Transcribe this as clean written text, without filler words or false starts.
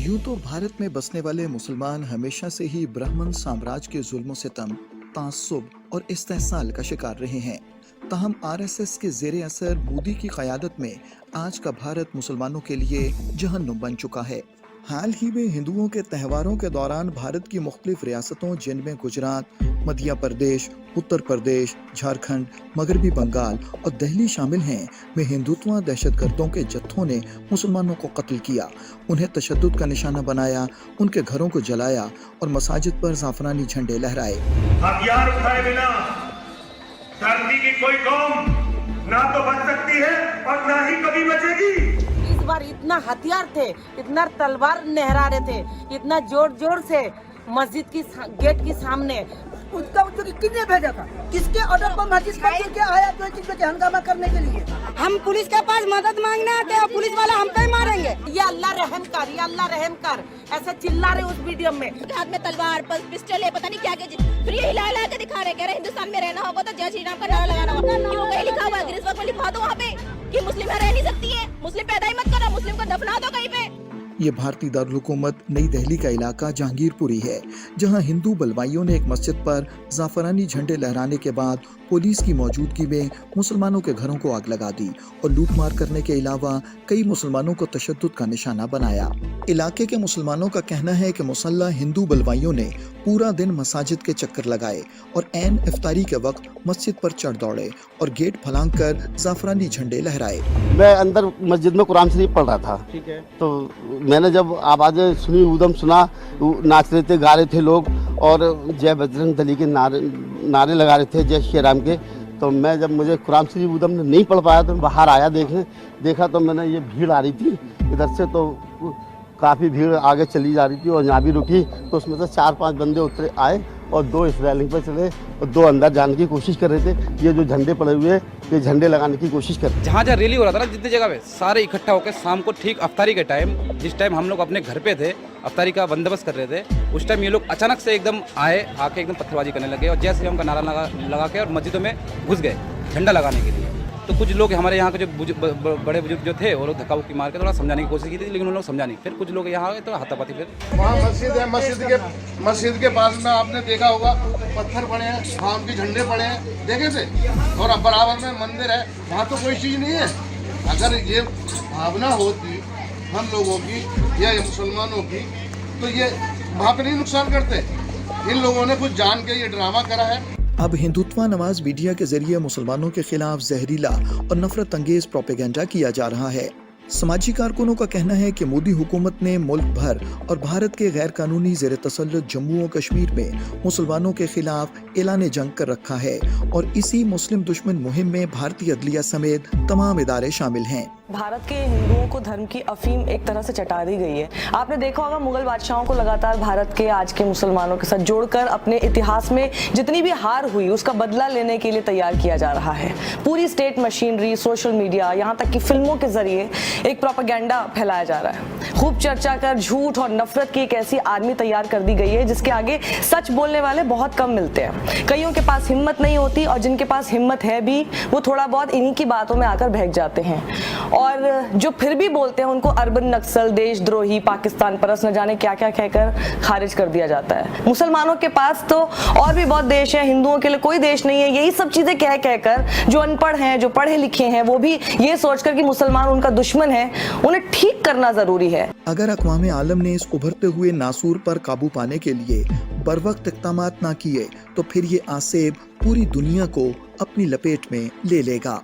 यूं तो भारत में बसने वाले मुसलमान हमेशा से ही ब्राह्मण साम्राज्य के जुल्म सितम, तासुब और इस्तेहसाल का शिकार रहे हैं। ताहम आरएसएस के जेर असर मोदी की क़यादत में आज का भारत मुसलमानों के लिए जहन्नुम बन चुका है। हाल ही में हिंदुओं के त्योहारों के दौरान भारत की मुख्तलिफ रियासतों जिनमें गुजरात, मध्य प्रदेश, उत्तर प्रदेश, झारखंड, मगरबी बंगाल और दिल्ली शामिल हैं, में हिंदुत्व दहशतगर्दों के जत्थों ने मुसलमानों को कत्ल किया, उन्हें तशद्दुद का निशाना बनाया, उनके घरों को जलाया और मसाजिद पर ज़ाफ़रानी झंडे लहराए। हथियार उठाए बिना धरती की कोई कौम ना तो बच सकती है और ना ही कभी बचेगी। इस बार इतना हथियार थे, इतना तलवार लहरा रहे थे, इतना जोर जोर से मस्जिद की गेट के सामने। उसका किसने भेजा था? किसके ऑर्डर पर मस्जिद पर लेके आया जो चीज पे हंगामा करने के लिए? हम पुलिस के पास मदद मांगने आते हैं और पुलिस वाला हम पे ही मारेंगे। ये अल्लाह रहम कर, ये अल्लाह रहम कर, ऐसा चिल्ला रहे उस वीडियो में। हाथ में तलवार, पिस्टल है, पता नहीं क्या क्या। फिर ये हिला के दिखा रहे, कह रहे हिंदुस्तान में रहना होगा तो जय श्री राम का नारा लगाना होगा। क्यों कहीं लिखा हुआ है? गिरीश पर लिखवा दो वहाँ पे कि मुस्लिम रह नहीं सकती है, मुस्लिम पैदा ही मत करो, मुस्लिम को दफना दो कहीं पे। ये भारतीय दारुल हुकूमत नई दिल्ली का इलाका जहांगीरपुरी है, जहां हिंदू बलवाइयों ने एक मस्जिद पर ज़ाफ़रानी झंडे लहराने के बाद पुलिस की मौजूदगी में मुसलमानों के घरों को आग लगा दी और लूटमार करने के अलावा कई मुसलमानों को तशद्दुद का निशाना बनाया। इलाके के मुसलमानों का कहना है कि मुसल्लह हिंदू बलवाइयों ने पूरा दिन मसाजिद के चक्कर लगाए और ऐन इफ्तारी के वक्त मस्जिद पर चढ़ दौड़े और गेट फलांग कर ज़ाफ़रानी झंडे लहराए। मैं अंदर मस्जिद में कुरान शरीफ पढ़ रहा था, ठीक है, तो मैंने जब आवाज़ें सुनी, ऊधम सुना, नाच रहे थे, गा रहे थे लोग और जय बजरंग दली के नारे लगा रहे थे, जय श्री राम के। तो मैं जब मुझे कुरान शरीफ ऊधम नहीं पढ़ पाया तो बाहर आया, देखा तो मैंने ये भीड़ आ रही थी इधर से, तो काफ़ी भीड़ आगे चली जा रही थी और यहाँ भी रुकी, तो उसमें से 4-5 बंदे उतरे आए और 2 इस रैलिंग पर चले और 2 अंदर जाने की कोशिश कर रहे थे। ये जो झंडे पड़े हुए ये झंडे लगाने की कोशिश कर रहे थे। जहाँ रैली हो रहा था ना, जितनी जगह पे सारे इकट्ठा होकर शाम को ठीक अफ्तारी के टाइम, जिस टाइम हम लोग अपने घर पे थे, अफ्तारी का बंदोबस्त कर रहे थे, उस टाइम ये लोग अचानक से एकदम आके एकदम पत्थरबाजी करने लगे और जय श्री राम का नारा लगा के और मस्जिदों में घुस गए झंडा लगाने के लिए। तो कुछ लोग हमारे यहाँ के जो बड़े बुजुर्ग जो थे वो लोग धक्का मुक्की मार के थोड़ा समझाने की कोशिश की थी, लेकिन उन लोग समझा नहीं। फिर कुछ लोग यहाँ आए तो हाथापाती। फिर वहाँ मस्जिद है, मस्जिद के पास में आपने देखा होगा पत्थर पड़े हैं, वहाँ उनके झंडे पड़े हैं, देखे थे, और अब बराबर में मंदिर है, वहाँ तो कोई चीज़ नहीं है। अगर ये भावना होती हम लोगों की या मुसलमानों की तो ये वहाँ पे नहीं नुकसान करते। इन लोगों ने कुछ जान के ये ड्रामा करा है। अब हिंदुत्व नवाज मीडिया के जरिए मुसलमानों के खिलाफ जहरीला और नफरत अंगेज प्रोपेगेंडा किया जा रहा है। समाजी कारकुनों का कहना है कि मोदी हुकूमत ने मुल्क भर और भारत के गैर कानूनी जेर तसल्लुत जम्मू और कश्मीर में मुसलमानों के खिलाफ ऐलान जंग कर रखा है और इसी मुस्लिम दुश्मन मुहिम में भारतीय अदलिया समेत तमाम इदारे शामिल हैं। भारत के हिंदुओं को धर्म की अफीम एक तरह से चटा दी गई है। आपने देखा होगा मुगल बादशाहों को लगातार भारत के आज के मुसलमानों के साथ जोड़कर अपने इतिहास में जितनी भी हार हुई उसका बदला लेने के लिए तैयार किया जा रहा है। पूरी स्टेट मशीनरी, सोशल मीडिया, यहाँ तक कि फिल्मों के जरिए एक प्रोपेगेंडा फैलाया जा रहा है। खूब चर्चा कर झूठ और नफरत की एक ऐसी आर्मी तैयार कर दी गई है जिसके आगे सच बोलने वाले बहुत कम मिलते हैं। कईयों के पास हिम्मत नहीं होती और जिनके पास हिम्मत है भी वो थोड़ा बहुत इन्हीं की बातों में आकर बहक जाते हैं और जो फिर भी बोलते हैं उनको अर्बन नक्सल, देशद्रोही, पाकिस्तान परस्त, न जाने क्या क्या कहकर खारिज कर दिया जाता है। मुसलमानों के पास तो और भी बहुत देश है, हिंदुओं के लिए कोई देश नहीं है। यही सब चीजें कह कहकर जो अनपढ़ हैं, जो पढ़े लिखे हैं, वो भी ये सोचकर कि मुसलमान उनका दुश्मन है, उन्हें ठीक करना जरूरी है। अगर अक़वाम आलम ने इस उभरते हुए नासूर पर काबू पाने के लिए बरवक्त इक़दामात ना किए तो फिर ये आसेब पूरी दुनिया को अपनी लपेट में ले लेगा।